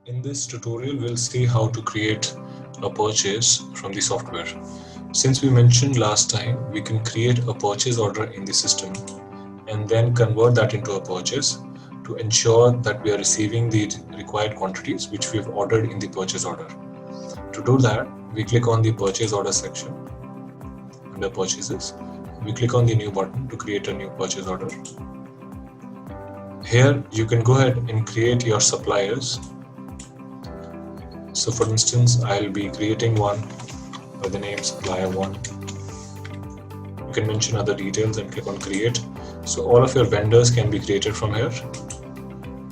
In this tutorial, we'll see how to create a purchase from the software. Since we mentioned last time, we can create a purchase order in the system and then convert that into a purchase to ensure that we are receiving the required quantities which we've ordered in the purchase order. To do that, we click on the purchase order section under purchases. We click on the new button to create a new purchase order. Here you can go ahead and create your suppliers. So for instance, I'll be creating one by the name supplier 1. You can mention other details and click on create. So all of your vendors can be created from here,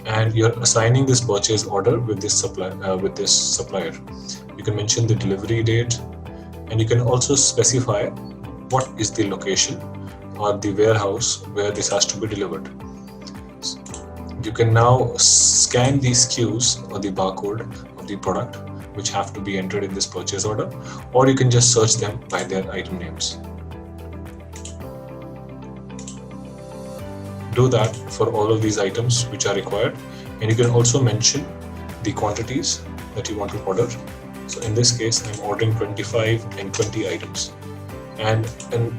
and you're assigning this purchase order with this supplier. You can mention the delivery date, and you can also specify what is the location or the warehouse where this has to be delivered. You can now scan these SKUs or the barcode of the product which have to be entered in this purchase order, or you can just search them by their item names. Do that for all of these items which are required, and you can also mention the quantities that you want to order. So in this case, I'm ordering 25 and 20 items, and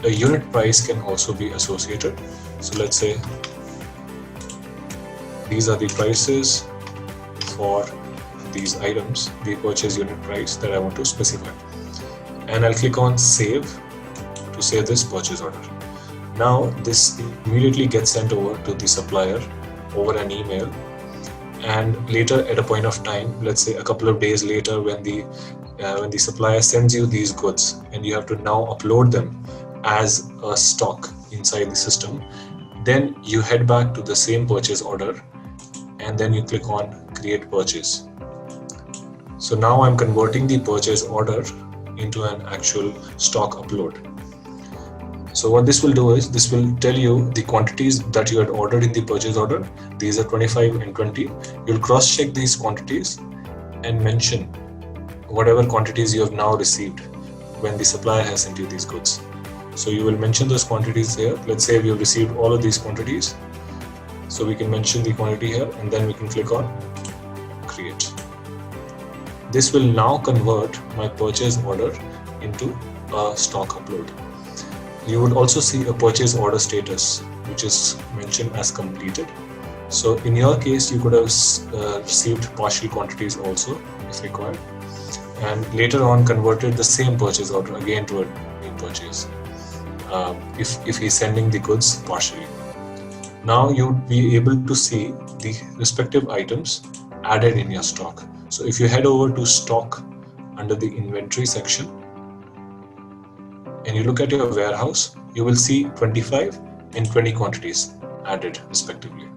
a unit price can also be associated. So let's say these are the prices for these items, the purchase unit price that I want to specify, and I'll click on save to save this purchase order. Now this immediately gets sent over to the supplier over an email, and later at a point of time, let's say a couple of days later, when the supplier sends you these goods and you have to now upload them as a stock inside the system, then you head back to the same purchase order and then you click on create purchase. So now I'm converting the purchase order into an actual stock upload. So what this will do is, this will tell you the quantities that you had ordered in the purchase order. These are 25 and 20. You'll cross check these quantities and mention whatever quantities you have now received when the supplier has sent you these goods. So you will mention those quantities here. Let's say we have received all of these quantities. So we can mention the quantity here, and then we can click on create. This will now convert my purchase order into a stock upload. You would also see a purchase order status which is mentioned as completed. So in your case, you could have received partial quantities also if required, and later on converted the same purchase order again to a new purchase if he's sending the goods partially. Now you'd be able to see the respective items added in your stock. So if you head over to stock under the inventory section and you look at your warehouse, you will see 25 and 20 quantities added respectively.